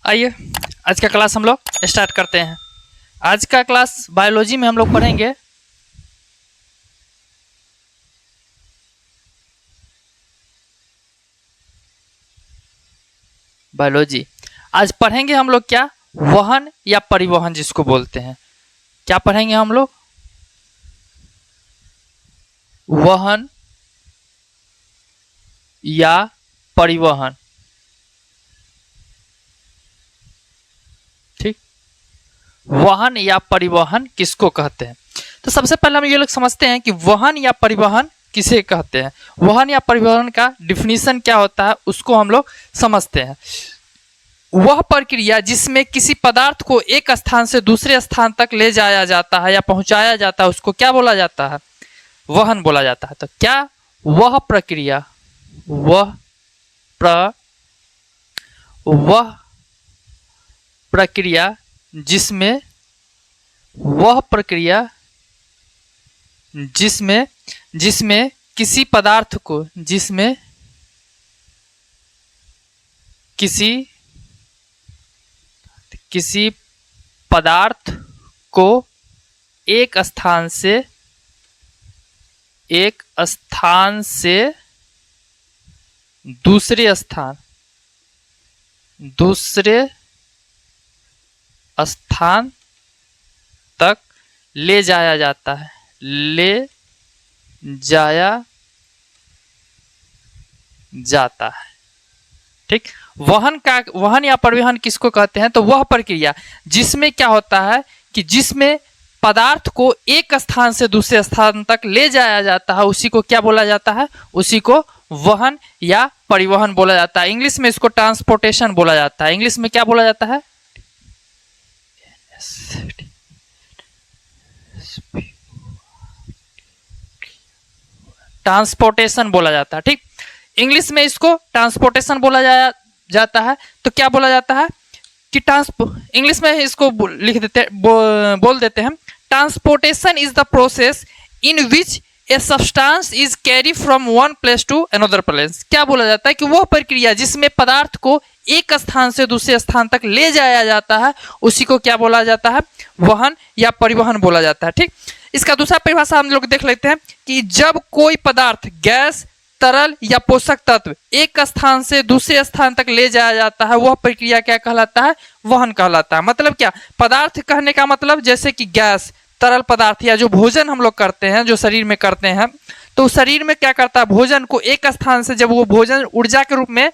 आइए आज का क्लास हम लोग स्टार्ट करते हैं। आज का क्लास बायोलॉजी में हम लोग पढ़ेंगे बायोलॉजी। आज पढ़ेंगे हम लोग क्या, वहन या परिवहन जिसको बोलते हैं। क्या पढ़ेंगे हम लोग? वहन या परिवहन। ठीक, वहन या परिवहन किसको कहते हैं? तो सबसे पहले हम ये लोग समझते हैं कि वहन या परिवहन किसे कहते हैं। वहन या परिवहन का डिफिनीशन क्या होता है उसको हम लोग समझते हैं। वह प्रक्रिया जिसमें किसी पदार्थ को एक स्थान से दूसरे स्थान तक ले जाया जाता है या पहुंचाया जाता है उसको क्या बोला जाता है? वहन बोला जाता है। तो क्या वह प्रक्रिया, वह प्रक्रिया जिसमें जिसमें किसी पदार्थ को किसी पदार्थ को एक स्थान से दूसरे स्थान तक ले जाया जाता है, ठीक। वहन या परिवहन किसको कहते हैं? तो वह प्रक्रिया जिसमें क्या होता है कि जिसमें पदार्थ को एक स्थान से दूसरे स्थान तक ले जाया जाता है उसी को क्या बोला जाता है? उसी को वहन या परिवहन बोला जाता है। इंग्लिश में इसको ट्रांसपोर्टेशन बोला जाता है। इंग्लिश में क्या बोला जाता है? ट्रांसपोर्टेशन बोला जाता है। ठीक, इंग्लिश में इसको ट्रांसपोर्टेशन बोला जाता है। तो क्या बोला जाता है कि इंग्लिश में इसको लिख देते बोल देते हैं, transportation is the process in which a substance is carry from one place to another place. क्या बोला जाता है कि वह प्रक्रिया जिसमें पदार्थ को एक स्थान से दूसरे स्थान तक ले जाया जाता है उसी को क्या बोला जाता है? वहन या परिवहन बोला जाता है। ठीक, इसका दूसरा परिभाषा हम लोग देख लेते हैं कि जब कोई पदार्थ, गैस, तरल या पोषक तत्व एक स्थान से दूसरे स्थान तक ले जाया जाता है वह प्रक्रिया क्या कहलाता है? वहन कहलाता है। मतलब क्या, पदार्थ कहने का मतलब जैसे कि गैस, तरल पदार्थ या जो भोजन हम लोग करते हैं, जो शरीर में करते हैं, तो शरीर में क्या करता है, भोजन को एक स्थान से जब वो भोजन ऊर्जा के रूप में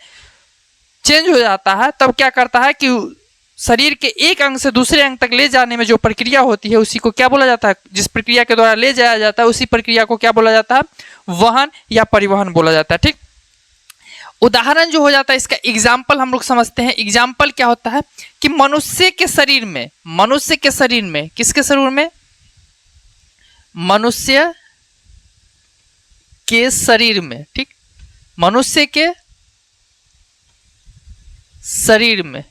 चेंज हो जाता है तब क्या करता है कि शरीर के एक अंग से दूसरे अंग तक ले जाने में जो प्रक्रिया होती है उसी को क्या बोला जाता है? जिस प्रक्रिया के द्वारा ले जाया जाता है उसी प्रक्रिया को क्या बोला जाता है? वहन या परिवहन बोला जाता है। ठीक, उदाहरण जो हो जाता है इसका एग्जाम्पल हम लोग समझते हैं। एग्जाम्पल क्या होता है कि मनुष्य के शरीर में किसके शरीर में? मनुष्य के शरीर में। ठीक, मनुष्य के शरीर में।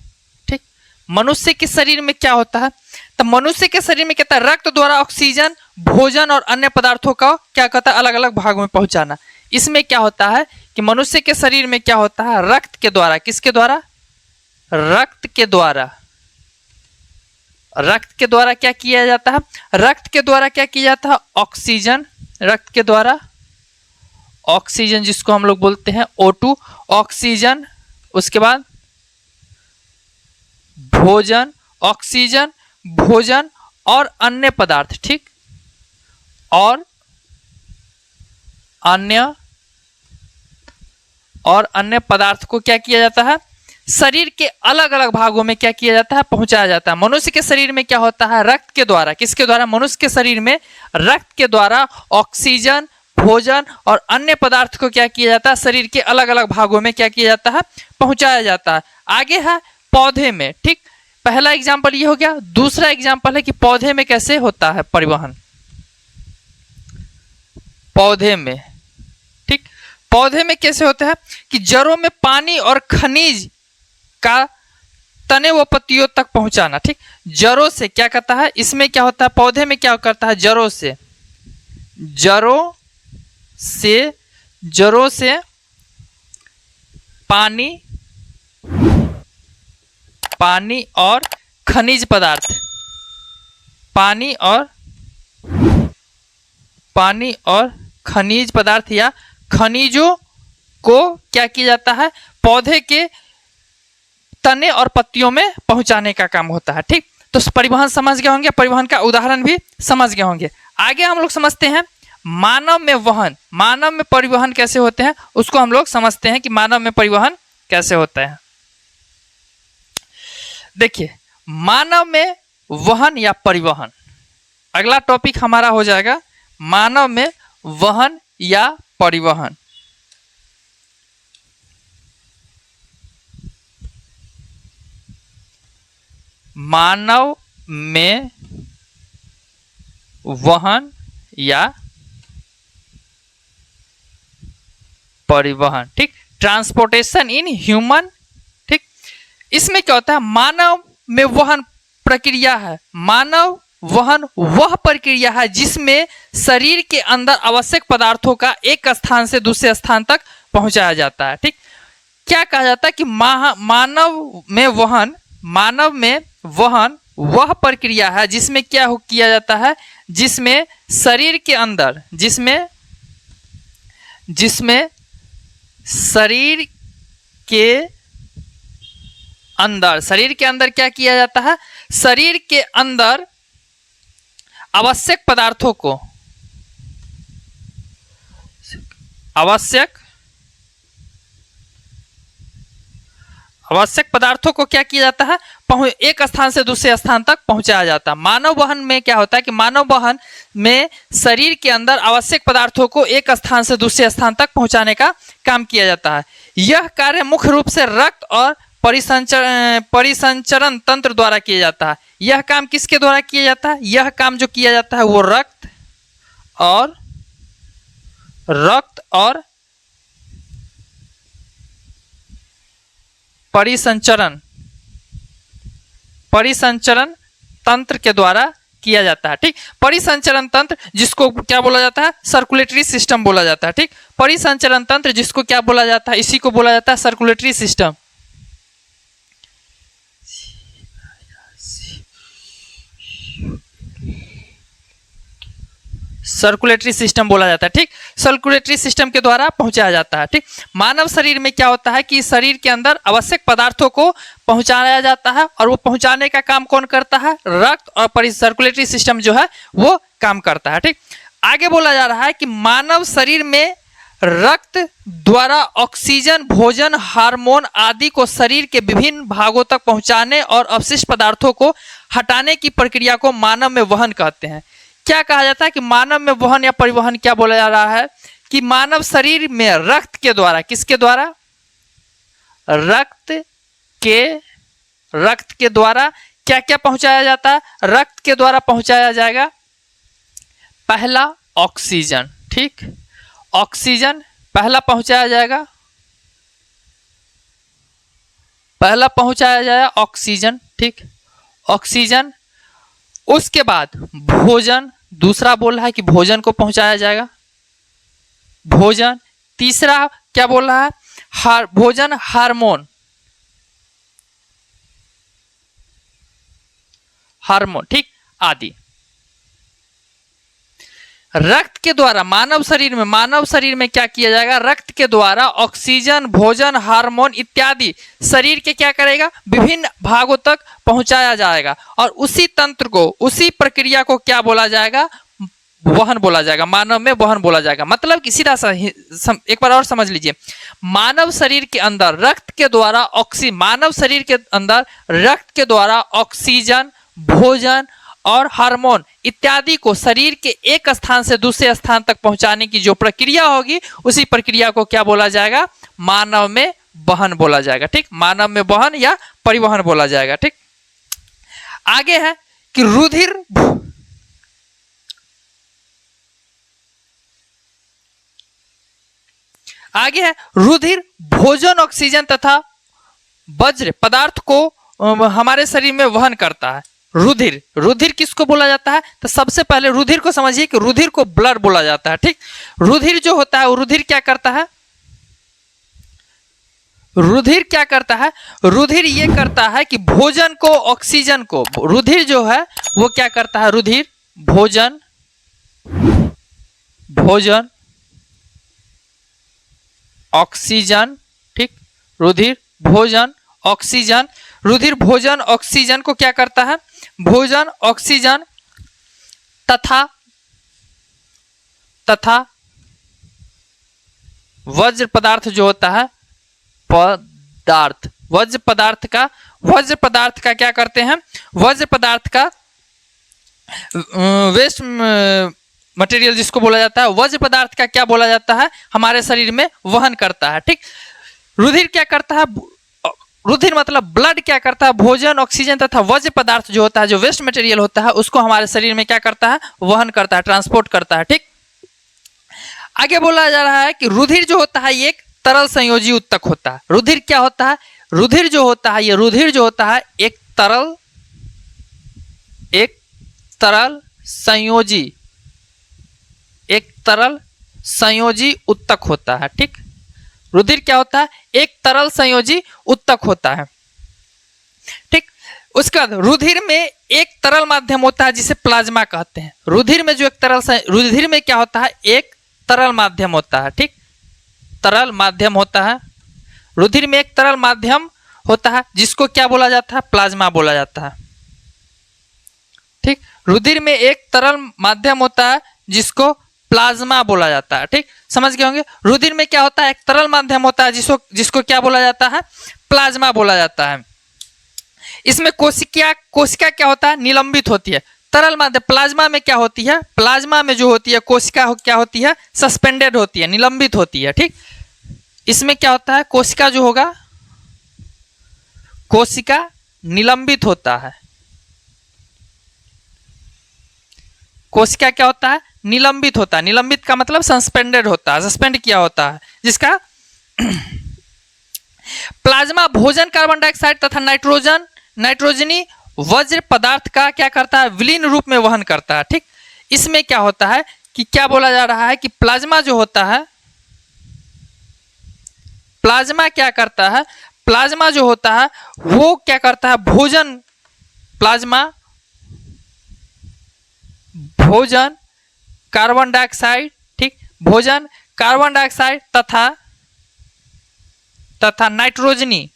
ठीक, मनुष्य के शरीर में क्या होता है? तो मनुष्य के शरीर में कहता है रक्त द्वारा ऑक्सीजन, भोजन और अन्य पदार्थों का क्या कहता है अलग अलग भागों में पहुंचाना। इसमें क्या होता है कि मनुष्य के शरीर में क्या होता है? रक्त के द्वारा, किसके द्वारा? रक्त के द्वारा क्या किया जाता है? रक्त के द्वारा क्या किया जाता है? ऑक्सीजन, रक्त के द्वारा ऑक्सीजन जिसको हम लोग बोलते हैं O2, ऑक्सीजन, उसके बाद भोजन, ऑक्सीजन, भोजन और अन्य पदार्थ। ठीक, और अन्य पदार्थ को क्या किया जाता है? शरीर के अलग अलग भागों में क्या किया जाता है? पहुंचाया जाता है। मनुष्य के शरीर में क्या होता है? रक्त के द्वारा, किसके द्वारा? मनुष्य के शरीर में रक्त के द्वारा ऑक्सीजन, भोजन और अन्य पदार्थ को क्या किया जाता है? शरीर के अलग अलग भागों में क्या किया जाता है? पहुंचाया जाता है। आगे है पौधे में। ठीक, पहला एग्जाम्पल ये हो गया। दूसरा एग्जाम्पल है कि पौधे में कैसे होता है परिवहन। पौधे में, ठीक, पौधे में कैसे होता है कि जड़ों में पानी और खनिज का तने व पत्तियों तक पहुंचाना। ठीक, जड़ों से क्या करता है? इसमें क्या होता है? पौधे में क्या करता है? जड़ों से पानी पानी और खनिज पदार्थ, पानी और खनिज पदार्थ या खनिजों को क्या किया जाता है, पौधे के तने और पत्तियों में पहुंचाने का काम होता है। ठीक, तो परिवहन समझ गए होंगे, परिवहन का उदाहरण भी समझ गए होंगे। आगे हम लोग समझते हैं मानव में वहन, मानव में परिवहन कैसे होते हैं उसको हम लोग समझते हैं कि मानव में परिवहन कैसे होता है। देखिए, मानव में वहन या परिवहन, अगला टॉपिक हमारा हो जाएगा मानव में वहन या परिवहन। मानव में वहन या परिवहन, ठीक, ट्रांसपोर्टेशन इन ह्यूमन। ठीक, इसमें क्या होता है, मानव में वहन प्रक्रिया है, मानव वहन वह प्रक्रिया है जिसमें शरीर के अंदर आवश्यक पदार्थों का एक स्थान से दूसरे स्थान तक पहुंचाया जाता है। ठीक, क्या कहा जाता है कि मानव में वहन वह प्रक्रिया है जिसमें क्या किया जाता है, जिसमें शरीर के अंदर, जिसमें शरीर के अंदर क्या किया जाता है, शरीर के अंदर आवश्यक पदार्थों को, आवश्यक पदार्थों को क्या किया जाता है, एक स्थान से दूसरे स्थान तक पहुंचाया जाता है। मानव वहन में क्या होता है कि मानव वहन में शरीर के अंदर आवश्यक पदार्थों को एक स्थान से दूसरे स्थान तक पहुंचाने का काम किया जाता है। यह कार्य मुख्य रूप से रक्त और परिसंचरण तंत्र द्वारा किया जाता है। यह काम किसके द्वारा किया जाता है, यह काम जो किया जाता है वो रक्त परिसंचरण तंत्र के द्वारा किया जाता है। ठीक, परिसंचरण तंत्र जिसको क्या बोला जाता है, सर्कुलेटरी सिस्टम बोला जाता है। ठीक, परिसंचरण तंत्र जिसको क्या बोला जाता है, इसी को बोला जाता है सर्कुलेटरी सिस्टम। सर्कुलेटरी सिस्टम बोला जाता है। ठीक, सर्कुलेटरी सिस्टम के द्वारा पहुंचाया जाता है। ठीक, मानव शरीर में क्या होता है कि शरीर के अंदर आवश्यक पदार्थों को पहुंचाया जाता है और वो पहुंचाने का काम कौन करता है, रक्त और सर्कुलेटरी सिस्टम जो है वो काम करता है। ठीक, आगे बोला जा रहा है कि मानव शरीर में रक्त द्वारा ऑक्सीजन, भोजन, हार्मोन आदि को शरीर के विभिन्न भागों तक पहुंचाने और अवशिष्ट पदार्थों को हटाने की प्रक्रिया को मानव में वहन कहते हैं। क्या कहा जाता है कि मानव में वहन या परिवहन क्या बोला जा रहा है कि मानव शरीर में रक्त के द्वारा, किसके द्वारा, रक्त के द्वारा क्या क्या पहुंचाया जाता है, रक्त के द्वारा पहुंचाया जाएगा पहला ऑक्सीजन। ठीक, ऑक्सीजन पहला पहुंचाया जाएगा, ऑक्सीजन। ठीक, ऑक्सीजन, उसके बाद भोजन, दूसरा बोल रहा है कि भोजन को पहुंचाया जाएगा, भोजन। तीसरा क्या बोल रहा है, भोजन, हार्मोन, ठीक, आदि। रक्त के द्वारा मानव शरीर में क्या किया जाएगा, रक्त के द्वारा ऑक्सीजन, भोजन, हार्मोन इत्यादि शरीर के क्या करेगा, विभिन्न भागों तक पहुंचाया जाएगा और उसी तंत्र को, उसी प्रक्रिया को क्या बोला जाएगा, वहन बोला जाएगा, मानव में वहन बोला जाएगा। मतलब कि सीधा सा एक बार और समझ लीजिए, मानव शरीर के अंदर रक्त के द्वारा ऑक्सीजन, भोजन और हार्मोन इत्यादि को शरीर के एक स्थान से दूसरे स्थान तक पहुंचाने की जो प्रक्रिया होगी, उसी प्रक्रिया को क्या बोला जाएगा, मानव में वहन बोला जाएगा। ठीक, मानव में वहन या परिवहन बोला जाएगा। ठीक, आगे है कि रुधिर, भोजन, ऑक्सीजन तथा वज्र पदार्थ को हमारे शरीर में वहन करता है। रुधिर किसको बोला जाता है, तो सबसे पहले रुधिर को समझिए कि रुधिर को ब्लड बोला जाता है। ठीक, रुधिर जो होता है वो रुधिर क्या करता है, रुधिर क्या करता है, रुधिर ये करता है कि भोजन को, ऑक्सीजन को, रुधिर जो है वो क्या करता है, रुधिर भोजन, भोजन ऑक्सीजन, ठीक, रुधिर भोजन ऑक्सीजन, रुधिर भोजन ऑक्सीजन को क्या करता है, भोजन ऑक्सीजन तथा वज्र पदार्थ जो होता है, पदार्थ, वज्र पदार्थ का क्या करते हैं, वज्र पदार्थ का वेस्ट मटेरियल जिसको बोला जाता है, वज्र पदार्थ का क्या बोला जाता है, हमारे शरीर में वहन करता है। ठीक, रुधिर क्या करता है, रुधिर मतलब ब्लड क्या करता है, भोजन ऑक्सीजन तथा वज्र पदार्थ जो होता है, जो वेस्ट मटेरियल होता है, उसको हमारे शरीर में क्या करता है, वहन करता है, ट्रांसपोर्ट करता है। ठीक, आगे बोला जा रहा है कि रुधिर जो होता है ये एक तरल संयोजी उत्तक होता है। रुधिर क्या होता है, रुधिर जो होता है, ये रुधिर जो होता है एक तरल संयोजी उत्तक होता है। ठीक, रुधिर क्या होता है, एक तरल संयोजी उत्तक होता है। ठीक, उसके बाद रुधिर में एक तरल माध्यम होता है जिसे प्लाज्मा कहते हैं। रुधिर में जो एक रुधिर में क्या होता है, एक तरल माध्यम होता है। ठीक, तरल माध्यम होता है, रुधिर में एक तरल माध्यम होता है जिसको क्या बोला जाता है, प्लाज्मा बोला जाता है। ठीक, रुधिर में एक तरल माध्यम होता है जिसको प्लाज्मा बोला जाता है। ठीक, समझ गए होंगे। रुधिर में क्या होता है, एक तरल माध्यम होता है जिसको क्या बोला जाता है, प्लाज्मा बोला जाता है। इसमें कोशिका क्या होता है, निलंबित होती है। तरल माध्यम प्लाज्मा में क्या होती है, प्लाज्मा में जो होती है कोशिका क्या होती है, सस्पेंडेड होती है, निलंबित होती है। ठीक, इसमें क्या होता है, कोशिका जो होगा, कोशिका निलंबित होता है। कोशिका क्या होता है, निलंबित होता है। निलंबित का मतलब सस्पेंडेड होता है, सस्पेंड किया होता है, जिसका प्लाज्मा भोजन, कार्बन डाइऑक्साइड तथा नाइट्रोजनी वज्र पदार्थ का क्या करता है, विलीन रूप में वहन करता है। ठीक, इसमें क्या होता है कि क्या बोला जा रहा है कि प्लाज्मा जो होता है, प्लाज्मा क्या करता है, प्लाज्मा जो होता है वो क्या करता है, भोजन कार्बन डाइऑक्साइड, ठीक, भोजन कार्बन डाइऑक्साइड तथा नाइट्रोजनी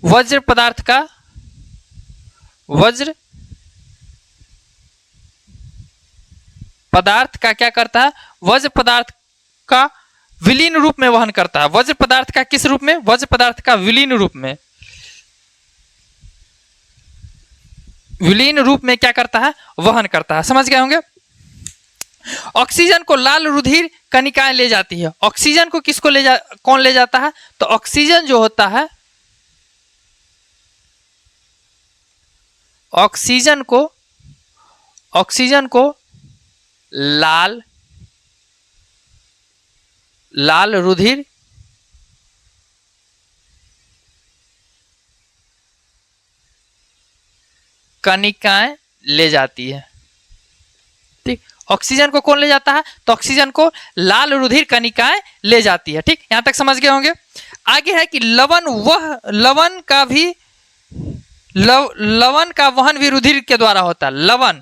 वज्र पदार्थ का क्या करता है, वज्र पदार्थ का विलीन रूप में वहन करता है। वज्र पदार्थ का किस रूप में, वज्र पदार्थ का विलीन रूप में, विलीन रूप में क्या करता है, वहन करता है। समझ गए होंगे। ऑक्सीजन को लाल रुधिर कणिकाएं ले जाती है। ऑक्सीजन को कौन ले जाता है, तो ऑक्सीजन जो होता है, ऑक्सीजन को लाल रुधिर कणिकाएं ले जाती है। ठीक, ऑक्सीजन को कौन ले जाता है, तो ऑक्सीजन को लाल रुधिर कणिकाएं ले जाती है। ठीक, यहां तक समझ गए होंगे। आगे है कि लवण का वहन भी रुधिर के द्वारा होता है। लवण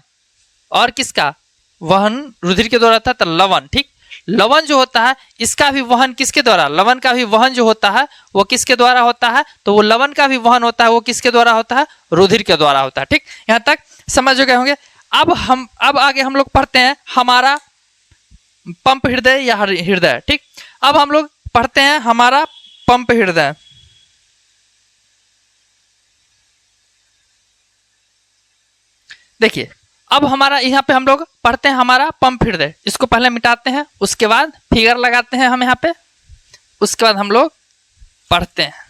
और किसका वहन रुधिर के द्वारा होता है, तो लवण। ठीक, लवण जो होता है इसका भी वहन किसके द्वारा, लवण का भी वहन जो होता है वो किसके द्वारा होता है, तो वो लवण का भी वहन होता है वो किसके द्वारा होता है, रुधिर के द्वारा होता है। ठीक, यहां तक समझ गए होंगे। अब आगे हम लोग पढ़ते हैं हमारा पंप हृदय या हृदय। ठीक, अब हम लोग पढ़ते हैं हमारा पंप हृदय। देखिए, अब हमारा यहाँ पे हम लोग पढ़ते हैं हमारा पंप हृदय। इसको पहले मिटाते हैं, उसके बाद फिगर लगाते हैं हम यहाँ पे, उसके बाद हम लोग पढ़ते हैं।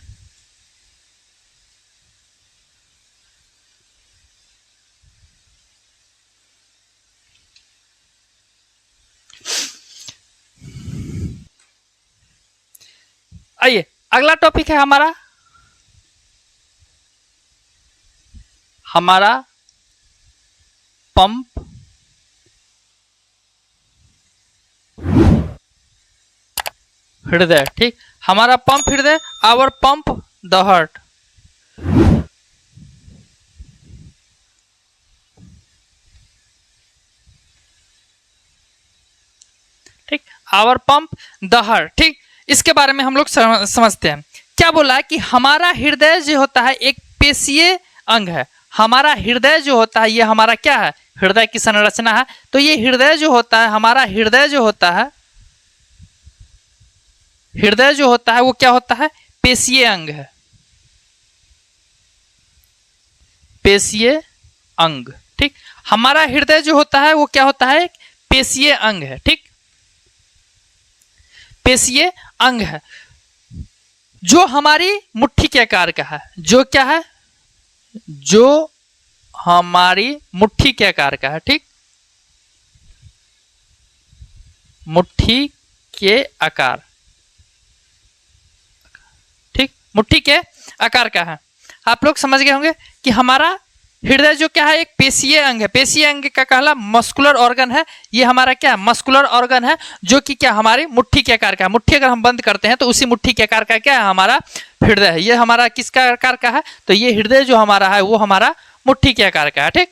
आइए, अगला टॉपिक है हमारा पंप हृदय, ठीक, हमारा पंप हृदय, आवर पंप द हार्ट। ठीक, आवर पंप द हार्ट, ठीक, इसके बारे में हम लोग समझते हैं। क्या बोला है कि हमारा हृदय जो होता है एक पेशीय अंग है। हमारा हृदय जो होता है ये हमारा क्या है, हृदय की संरचना है। तो ये हृदय जो होता है, हमारा हृदय जो होता है, हृदय जो होता है वो क्या होता है, पेशीय अंग है, पेशीय अंग, ठीक। हमारा हृदय जो होता है वो क्या होता है, पेशीय अंग है, ठीक, पेशीय अंग है जो हमारी मुट्ठी के आकार का है। जो क्या है, जो हमारी मुट्ठी के आकार का है, ठीक, मुट्ठी के आकार, ठीक, मुट्ठी के आकार का है। आप लोग समझ गए होंगे कि हमारा हृदय जो क्या है एक पेशीय अंग है। पेशीय अंग का कहला मस्कुलर ऑर्गन है। ये हमारा क्या है, मस्कुलर ऑर्गन है जो कि क्या हमारी मुट्ठी के आकार का है। मुट्ठी अगर हम बंद करते हैं तो उसी मुट्ठी के आकार का क्या है, हमारा हृदय है। ये हमारा किसका आकार का है, तो ये हृदय जो हमारा है वो हमारा मुट्ठी के आकार का है, ठीक।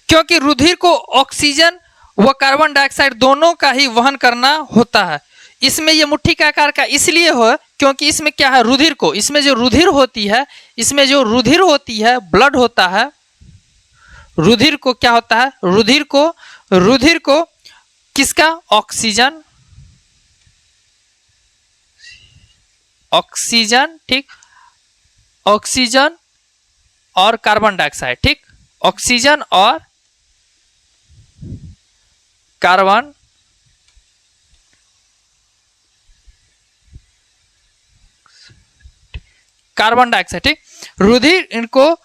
क्योंकि रुधिर को ऑक्सीजन व कार्बन डाइऑक्साइड दोनों का ही वहन करना होता है। इसमें ये मुट्ठी के आकार का इसलिए हो क्योंकि इसमें क्या है, रुधिर को, इसमें जो रुधिर होती है, इसमें जो रुधिर होती है, ब्लड होता है, रुधिर को क्या होता है, रुधिर को किसका, ऑक्सीजन, ऑक्सीजन, ठीक, ऑक्सीजन और कार्बन डाइऑक्साइड, ठीक, ऑक्सीजन और कार्बन डाइऑक्साइड, ठीक। रुधिर इनको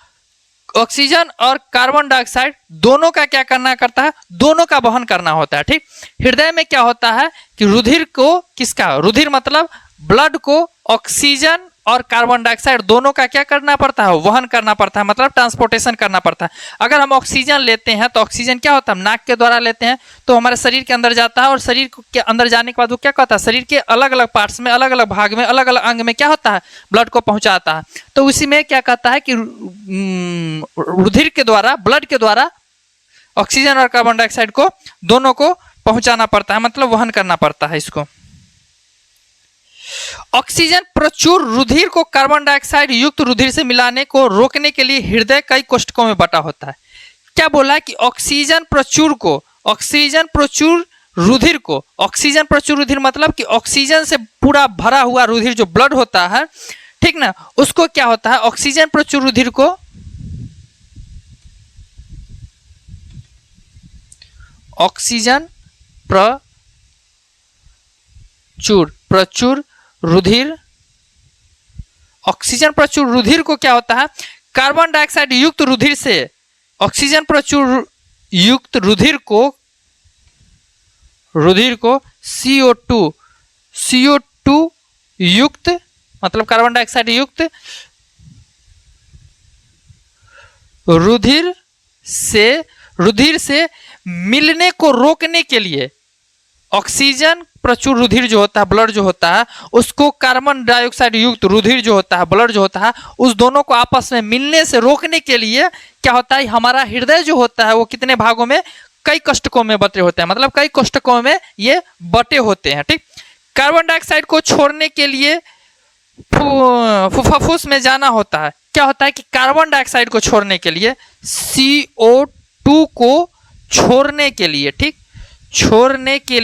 ऑक्सीजन और कार्बन डाइऑक्साइड दोनों का क्या करना करता है, दोनों का वहन करना होता है, ठीक। हृदय में क्या होता है कि रुधिर को किसका, रुधिर मतलब ब्लड को ऑक्सीजन और कार्बन डाइऑक्साइड दोनों का क्या करना पड़ता है, वहन करना पड़ता है, मतलब ट्रांसपोर्टेशन करना पड़ता है। अगर हम ऑक्सीजन लेते हैं तो ऑक्सीजन क्या होता है, हम नाक के द्वारा लेते हैं तो हमारे शरीर के अंदर जाता है, और शरीर के अंदर जाने के बाद वो क्या कहता है, शरीर के अलग अलग पार्ट्स में, अलग अलग भाग में, अलग अलग अंग में क्या होता है, ब्लड को पहुंचाता है। तो उसी में क्या कहता है कि रुधिर के द्वारा, ब्लड के द्वारा ऑक्सीजन और कार्बन डाइऑक्साइड को दोनों को पहुंचाना पड़ता है, मतलब वहन करना पड़ता है इसको। ऑक्सीजन प्रचुर रुधिर को कार्बन डाइऑक्साइड युक्त रुधिर से मिलाने को रोकने के लिए हृदय कई कोष्ठकों में बटा होता है। क्या बोला है कि ऑक्सीजन प्रचुर रुधिर मतलब कि ऑक्सीजन से पूरा भरा हुआ रुधिर जो ब्लड होता है, ठीक ना, उसको क्या होता है, ऑक्सीजन प्रचुर रुधिर को ऑक्सीजन प्रचुर रुधिर, ऑक्सीजन प्रचुर रुधिर को क्या होता है, कार्बन डाइऑक्साइड युक्त रुधिर से, ऑक्सीजन प्रचुर युक्त रुधिर को CO2 युक्त मतलब कार्बन डाइऑक्साइड युक्त रुधिर से मिलने को रोकने के लिए ऑक्सीजन प्रचुर रुधिर जो होता है, ब्लड जो होता है, उसको कार्बन डाइऑक्साइड युक्त रुधिर जो होता है, ब्लड जो होता है, उस दोनों को आपस में मिलने से रोकने के लिए क्या होता है, हमारा हृदय जो होता है वो कितने भागों में, कई कोष्ठकों में बटे होते हैं, मतलब कई कोष्ठकों में ये बटे होते हैं, ठीक। कार्बन डाइऑक्साइड को छोड़ने के लिए फुफ्फुस में जाना होता है। क्या होता है कि कार्बन डाइऑक्साइड को छोड़ने के लिए, CO2 को छोड़ने के लिए, ठीक, छोड़ने के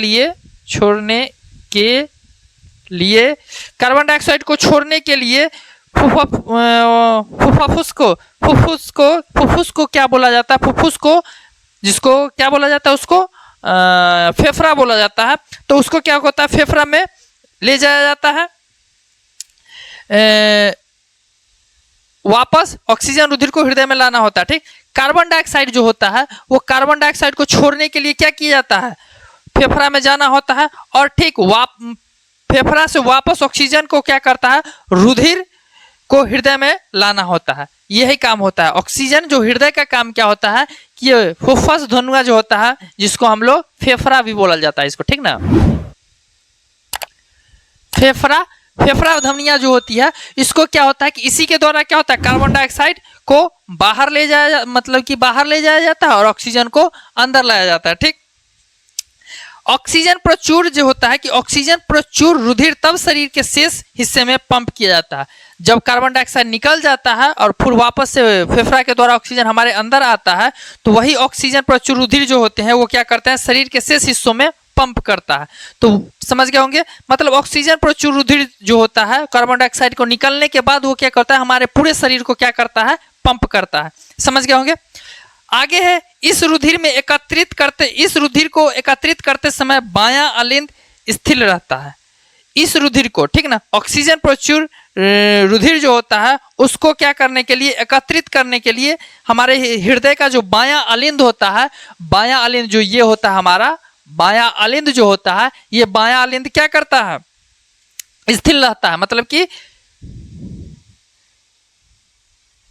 लिए कार्बन डाइऑक्साइड को छोड़ने के लिए फुफ्फुस को क्या बोला जाता है, फुफ्फुस को, जिसको क्या बोला जाता है, उसको फेफड़ा बोला जाता है। तो उसको क्या होता है, फेफड़ा में ले जाया जाता है, वापस ऑक्सीजन रुधिर को हृदय में लाना होता है, ठीक। कार्बन डाइऑक्साइड जो होता है वो कार्बन डाइऑक्साइड को छोड़ने के लिए क्या किया जाता है, फेफड़ा में जाना होता है, और ठीक फेफड़ा से वापस ऑक्सीजन को क्या करता है, रुधिर को हृदय में लाना होता है। यही काम होता है ऑक्सीजन, जो हृदय का काम क्या होता है कि ये फुफ्फुस धनुआ जो होता है, जिसको हम लोग फेफड़ा भी बोला जाता है इसको, ठीक ना। फेफड़ा फेफड़ा धमनियां जो होती है, इसको क्या होता है कि इसी के द्वारा क्या होता है, कार्बन डाइऑक्साइड को बाहर ले जाया, मतलब कि बाहर ले जाया जाता है और ऑक्सीजन को अंदर लाया जाता है। ठीक, ऑक्सीजन प्रचुर जो होता है कि ऑक्सीजन प्रचुर रुधिर तब शरीर के शेष हिस्से में पंप किया जाता है। जब कार्बन डाइऑक्साइड निकल जाता है और फिर वापस से फेफड़ा के द्वारा ऑक्सीजन हमारे अंदर आता है, तो वही ऑक्सीजन प्रचुर रुधिर जो होते हैं वो क्या करते हैं, शरीर के शेष हिस्सों में पंप करता है। तो समझ गए होंगे, मतलब ऑक्सीजन प्रचुर रुधिर जो होता है कार्बन डाइऑक्साइड को निकलने के बाद वो क्या करता है, हमारे पूरे शरीर को क्या करता है, पंप करता है। समझ गए होंगे। आगे है, इस रुधिर को एकत्रित करते समय बायां अलिंद स्थिर रहता है। इस रुधिर को, ठीक ना, ऑक्सीजन प्रचुर रुधिर जो होता है उसको क्या करने के लिए, एकत्रित करने के लिए हमारे हृदय का जो बायां अलिंद होता है, बायां अलिंद जो ये होता है हमारा बायां अलिंद जो होता है, ये बायां अलिंद क्या करता है, स्थिर रहता है, मतलब कि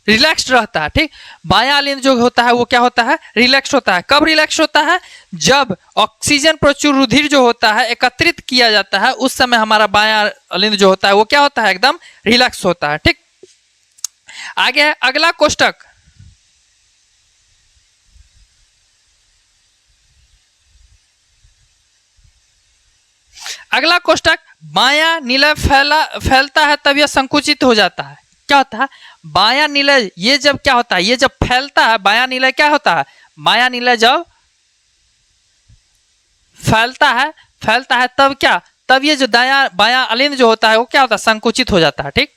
रिलैक्स्ड रहता है। ठीक, बायां अलिंद जो होता है वो क्या होता है, रिलैक्स होता है। कब रिलैक्स होता है, जब ऑक्सीजन प्रचुर रुधिर जो होता है एकत्रित किया जाता है, उस समय हमारा बायां अलिंद जो होता है वो क्या होता है, एकदम रिलैक्स होता है। ठीक, आगे है अगला कोष्टक। अगला कोष्टक, बायां निलय फैलता है तब यह संकुचित हो जाता है। क्या होता है, बायां निलय ये जब क्या होता है, ये जब फैलता है, बायां निलय क्या होता है, बायां निलय जब फैलता है तब क्या, तब ये जो बायां अलिंद जो होता है वो क्या होता है, संकुचित हो जाता है। ठीक,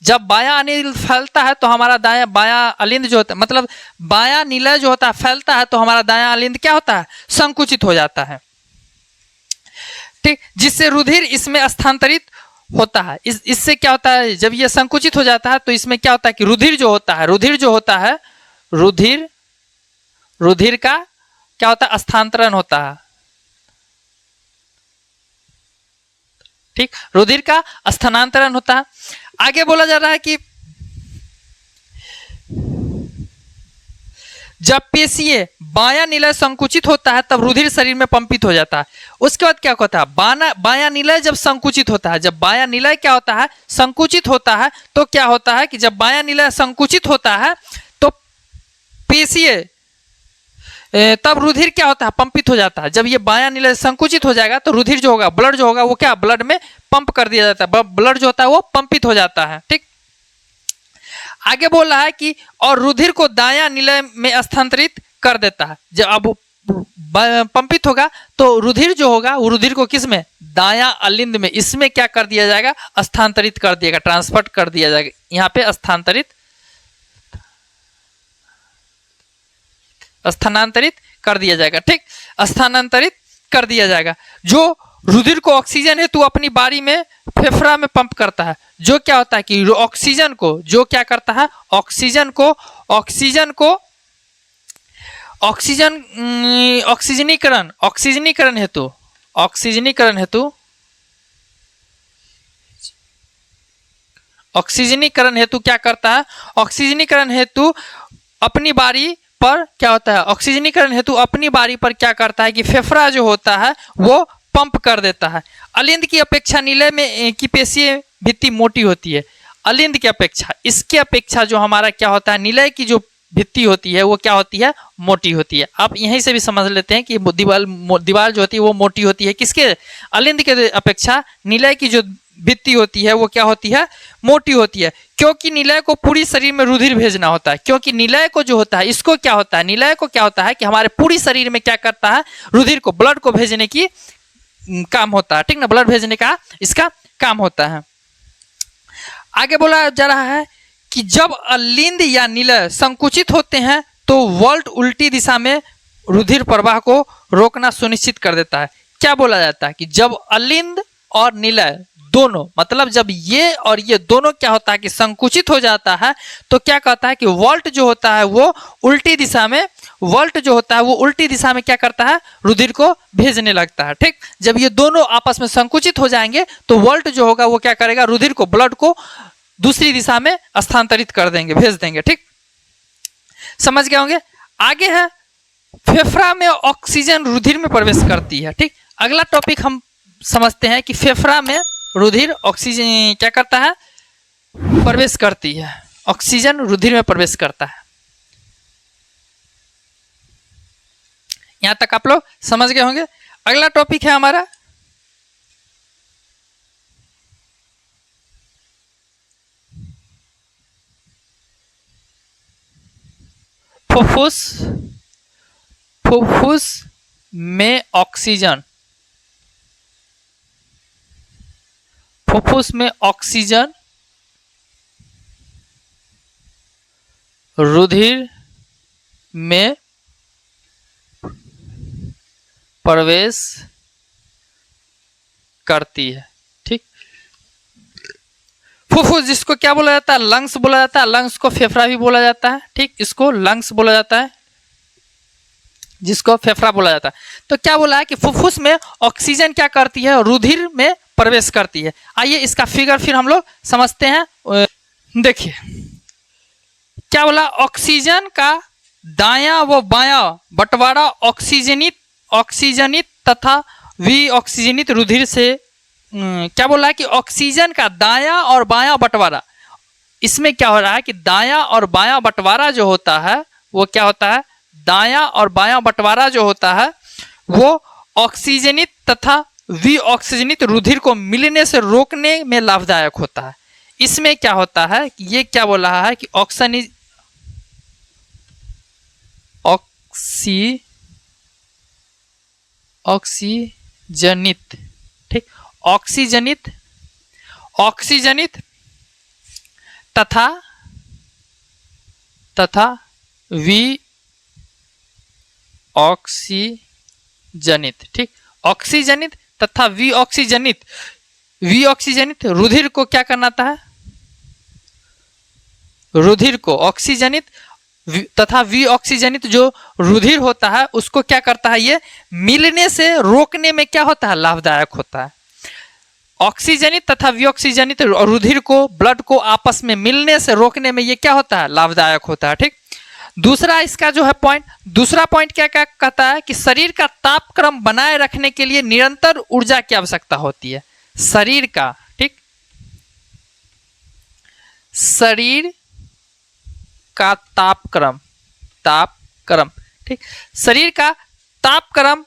जब बायां अलिंद फैलता है तो हमारा बायां अलिंद जो होता है, मतलब बायां निलय जो होता है फैलता है तो हमारा दायां अलिंद क्या होता है, संकुचित हो जाता है। ठीक, जिससे रुधिर इसमें स्थानांतरित होता है। इससे क्या होता है, जब ये संकुचित हो जाता है तो इसमें क्या होता है कि रुधिर जो होता है रुधिर का क्या होता है, स्थानांतरण होता है। ठीक, रुधिर का स्थानांतरण होता है। आगे बोला जा रहा है कि जब पेशीय बायां निलय संकुचित होता है तब रुधिर शरीर में पंपित हो जाता है। उसके बाद क्या होता है, बायां निलय जब संकुचित होता है, जब बायां निलय क्या होता है, संकुचित होता है, तो क्या होता है कि जब बायां निलय संकुचित होता है तो पेशीय तब रुधिर क्या होता है, पंपित हो जाता है। जब ये बायां निलय संकुचित हो जाएगा तो रुधिर जो होगा, ब्लड जो होगा वो क्या, ब्लड में पंप कर दिया जाता है, ब्लड जो होता है वो पंपित हो जाता है। ठीक, आगे बोल रहा है कि और रुधिर को दायां निलय में स्थानांतरित कर देता है। जब अब पंपित होगा तो रुधिर जो होगा वो रुधिर को किस में, दायां अलिंद में, इसमें क्या कर दिया जाएगा, स्थानांतरित कर दिएगा, ट्रांसफर कर दिया जाएगा। यहाँ पे स्थानांतरित कर दिया जाएगा। ठीक, स्थानांतरित कर दिया जाएगा। जो रुधिर को ऑक्सीजन हेतु अपनी बारी में फेफड़ा में पंप करता है। जो क्या होता है कि ऑक्सीजन को, जो क्या करता है, ऑक्सीजनीकरण हेतु क्या करता है, ऑक्सीजनीकरण हेतु अपनी बारी पर क्या होता है, ऑक्सीजनीकरण हेतु अपनी बारी पर क्या करता है कि फेफड़ा जो होता है वो पंप कर देता है। अलिंद की अपेक्षा निलय में की पेशीय भित्ति मोटी होती है। अलिंद की अपेक्षा, इसके अपेक्षा जो हमारा क्या होता है, निलय की जो भित्ति होती है वो क्या होती है, मोटी होती है। आप यहीं से भी समझ लेते हैं कि दीवार जो होती है वो मोटी होती है, किसके, अलिंद के अपेक्षा निलय की जो भित्ति होती है वो क्या होती है, मोटी होती है। क्योंकि निलय को पूरी शरीर में रुधिर भेजना होता है। क्योंकि निलय को जो होता है, इसको क्या होता है, निलय को क्या होता है कि हमारे पूरी शरीर में क्या करता है, रुधिर को, ब्लड को भेजने की काम होता है। ठीक ना, ब्लड भेजने का इसका काम होता है। आगे बोला जा रहा है कि जब अलिंद या निलय संकुचित होते हैं तो वॉल्ट उल्टी दिशा में रुधिर प्रवाह को रोकना सुनिश्चित कर देता है। क्या बोला जाता है कि जब अलिंद और निलय दोनों, मतलब जब ये और ये दोनों क्या होता है कि संकुचित हो जाता है तो क्या कहता है कि वॉल्ट जो होता है वो उल्टी दिशा में, क्या करता है, रुधिर को भेजने लगता है। ठीक, जब ये दोनों आपस में संकुचित हो जाएंगे तो वॉल्ट जो होगा वो क्या करेगा, रुधिर को, ब्लड को दूसरी दिशा में स्थानांतरित कर देंगे, भेज देंगे। ठीक, समझ गए होंगे। आगे है फेफड़ा में ऑक्सीजन रुधिर में प्रवेश करती है। ठीक, अगला टॉपिक हम समझते हैं कि फेफड़ा में रुधिर ऑक्सीजन क्या करता है, प्रवेश करती है, ऑक्सीजन रुधिर में प्रवेश करता है। यहां तक आप लोग समझ गए होंगे। अगला टॉपिक है हमारा फुफ्फुस। फुफ्फुस में ऑक्सीजन, फुफ्फुस में ऑक्सीजन रुधिर में प्रवेश करती है। ठीक, फुफ्फुस जिसको क्या बोला जाता है, लंग्स बोला जाता है। लंग्स को फेफड़ा भी बोला जाता है। ठीक, इसको लंग्स बोला जाता है, जिसको फेफड़ा बोला जाता है। तो क्या बोला है कि फुफ्फुस में ऑक्सीजन क्या करती है, रुधिर में प्रवेश करती है। आइए इसका फिगर फिर हम लोग समझते हैं। देखिए क्या बोला, ऑक्सीजन का दायां व बायां बंटवारा ऑक्सीजनित तथा विऑक्सीजनित रुधिर से क्या बोला है कि ऑक्सीजन का दायां और बायां बंटवारा, इसमें क्या हो रहा है कि दायां और बायां बंटवारा जो होता है वो क्या होता है, दायां और बायां बंटवारा जो होता है वो ऑक्सीजनित तथा विऑक्सीजनित रुधिर को मिलने से रोकने में लाभदायक होता है। इसमें क्या होता है कि ये क्या बोल रहा है कि ऑक्सीजनित, ठीक, ऑक्सीजनित तथा विऑक्सीजनित, ठीक, ऑक्सीजनित तथा विऑक्सीजनित रुधिर को क्या करना है, रुधिर को ऑक्सीजनित तथा विऑक्सीजनित जो रुधिर होता है उसको क्या करता है, ये मिलने से रोकने में क्या होता है, लाभदायक होता है। ऑक्सीजनित तथा विऑक्सीजनित रुधिर को, ब्लड को आपस में मिलने से रोकने में ये क्या होता है, लाभदायक होता है। ठीक, दूसरा इसका जो है पॉइंट, दूसरा पॉइंट क्या क्या कहता है कि शरीर का तापक्रम बनाए रखने के लिए निरंतर ऊर्जा की आवश्यकता होती है। शरीर का, ठीक, शरीर का तापक्रम, ठीक, शरीर का तापक्रम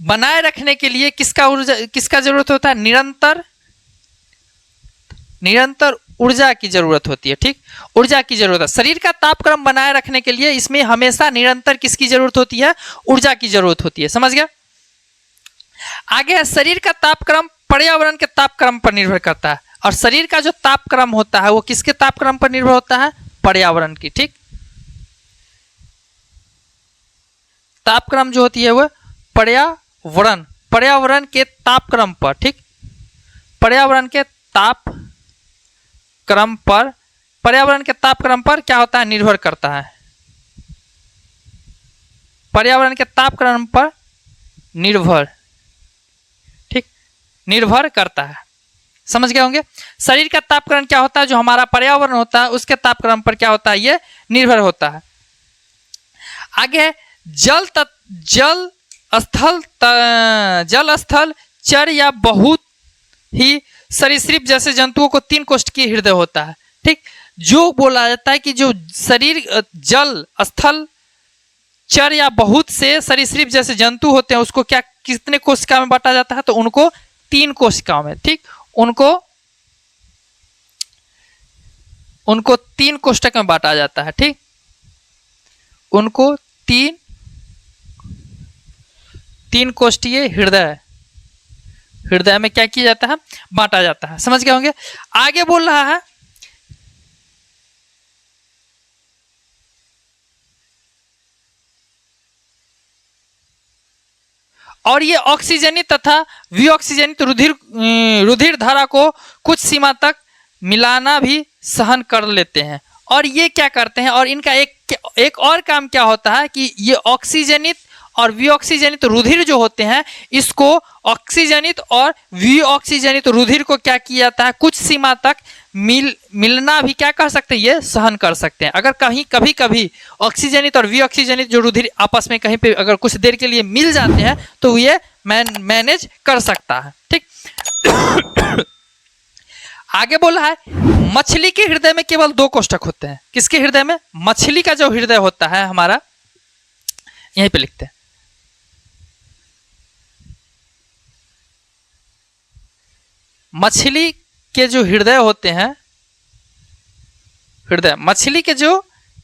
बनाए रखने के लिए किसका जरूरत होता है, निरंतर ऊर्जा की जरूरत होती है। ठीक, ऊर्जा की जरूरत है। शरीर का तापक्रम बनाए रखने के लिए इसमें हमेशा निरंतर किसकी जरूरत होती है, ऊर्जा की जरूरत होती है। समझ गया। आगे है, शरीर का तापक्रम पर्यावरण के तापक्रम पर निर्भर करता है, और शरीर का जो तापक्रम होता है वो किसके तापक्रम पर निर्भर होता है, पर्यावरण की। ठीक, तापक्रम जो होती है वो पर्यावरण के तापक्रम पर, ठीक, पर्यावरण के तापक्रम पर क्या होता है, निर्भर करता है। पर्यावरण के तापक्रम पर निर्भर करता है। समझ गए होंगे। शरीर का तापक्रम क्या होता है, जो हमारा पर्यावरण होता है उसके तापक्रम पर क्या होता है, ये निर्भर होता है। आगे जल स्थल चर या बहुत ही सरीसृप जैसे जंतुओं को 3 कोष्ठकीय हृदय होता है। ठीक, जो बोला जाता है कि जो शरीर जल स्थल चर या बहुत से सरीसृप जैसे जंतु होते हैं उसको क्या कितने कोशिका में बांटा जाता है, तो उनको 3 कोशिकाओं में। ठीक, उनको 3 कोष्ठक में बांटा जाता है। ठीक, उनको 3 कोष्ठीय हृदय में क्या किया जाता है, बांटा जाता है। समझ गए होंगे। आगे बोल रहा है, और ये ऑक्सीजनित तथा विऑक्सीजनित रुधिर धारा को कुछ सीमा तक मिलाना भी सहन कर लेते हैं। और ये क्या करते हैं, और इनका एक और काम क्या होता है कि ये ऑक्सीजनित और विऑक्सीजनित रुधिर जो होते हैं इसको ऑक्सीजनित और विऑक्सीजनित रुधिर को क्या किया जाता है, कुछ सीमा तक मिलना भी क्या कर सकते हैं, ये सहन कर सकते हैं। अगर कभी ऑक्सीजनित और विऑक्सीजनित जो रुधिर आपस में कहीं पे अगर कुछ देर के लिए मिल जाते हैं तो ये मैनेज कर सकता है। ठीक आगे बोला है मछली के हृदय में केवल 2 कोष्ठक होते हैं। किसके हृदय में? मछली का जो हृदय होता है हमारा, यहीं पे लिखते हैं, मछली के जो हृदय होते हैं, मछली के जो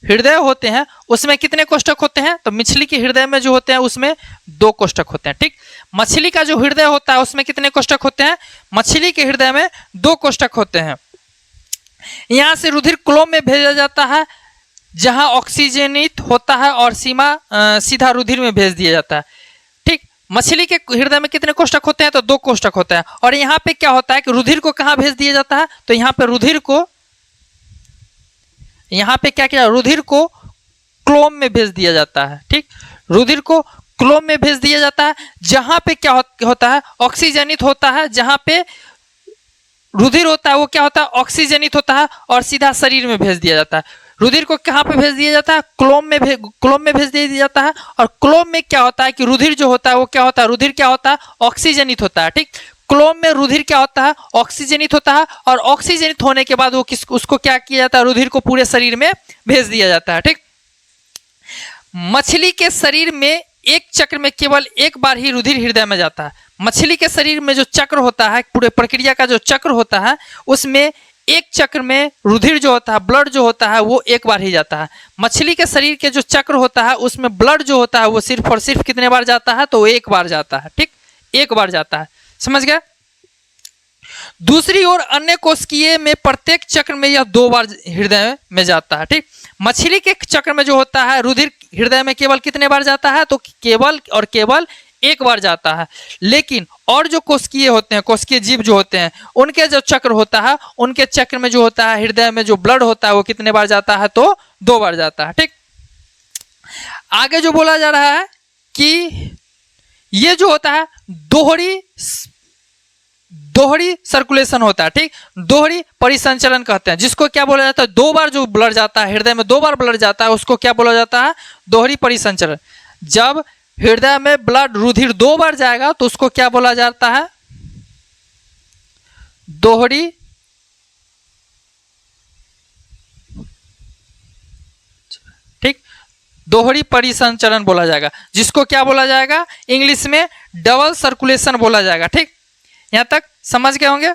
हृदय होते हैं उसमें कितने कोष्ठक होते हैं? तो मछली के हृदय में जो होते हैं उसमें 2 कोष्ठक होते हैं। ठीक मछली का जो हृदय होता है उसमें कितने कोष्ठक होते हैं? मछली के हृदय में 2 कोष्ठक होते हैं। यहां से रुधिर क्लोम में भेजा जाता है जहां ऑक्सीजनित होता है और सीधा रुधिर में भेज दिया जाता है। ठीक मछली के हृदय में कितने कोष्ठक होते हैं? तो 2 कोष्ठक होते हैं। और यहाँ पे क्या होता है कि रुधिर को कहाँ भेज दिया जाता है? तो यहाँ पे रुधिर को, यहाँ पे क्या किया, रुधिर को क्लोम में भेज दिया जाता है। ठीक रुधिर को क्लोम में भेज दिया जाता है जहां पे क्या होता है? ऑक्सीजनित होता है। जहां पे रुधिर होता है वो क्या होता है? ऑक्सीजनित होता है और सीधा शरीर में भेज दिया जाता है। रुधिर को कहाँ पे भेज दिया जाता है? क्लोम में भेज दिया जाता है। और क्लोम में क्या होता है कि रुधिर जो होता है वो क्या होता है? रुधिर क्या होता है? ऑक्सीजनित होता है। ठीक क्लोम में रुधिर क्या होता है? ऑक्सीजनित होता है। और ऑक्सीजनित होने के बाद वो उसको क्या किया जाता है? रुधिर को पूरे शरीर में भेज दिया जाता है। ठीक मछली के शरीर में एक चक्र में केवल एक बार ही रुधिर हृदय में जाता है। मछली के शरीर में जो चक्र होता है, पूरे प्रक्रिया का जो चक्र होता है, उसमें एक चक्र में रुधिर जो होता है, ब्लड जो होता है वो एक बार ही जाता है। मछली के शरीर के जो चक्र होता है उसमें ब्लड जो होता है वो सिर्फ और सिर्फ कितने बार जाता है? तो एक बार जाता है। ठीक एक बार जाता है, समझ गया? दूसरी ओर अन्य कोशिकीय में प्रत्येक चक्र में यह 2 बार हृदय में जाता है। ठीक मछली के चक्र में जो होता है रुधिर हृदय में केवल कितने बार जाता है? तो केवल और केवल एक बार जाता है। लेकिन और जो कोशिकीय होते हैं, कोशिकीय जीव जो होते हैं, उनके जो चक्र होता है, उनके चक्र में जो होता है हृदय में जो ब्लड होता है वो कितने बार जाता है? तो 2 बार जाता है। ठीक आगे जो बोला जा रहा है कि ये जो होता है दोहरी सर्कुलेशन होता है। ठीक दोहरी परिसंचरण कहते हैं, जिसको क्या बोला जाता है? 2 बार जो ब्लड जाता है हृदय में, 2 बार ब्लड जाता है, उसको क्या बोला जाता है? दोहरी परिसंचरण। जब हृदय में ब्लड रुधिर 2 बार जाएगा तो उसको क्या बोला जाता है? दोहरी ठीक दोहरी परिसंचरण बोला जाएगा, जिसको क्या बोला जाएगा? इंग्लिश में डबल सर्कुलेशन बोला जाएगा। ठीक यहां तक समझ गए होंगे?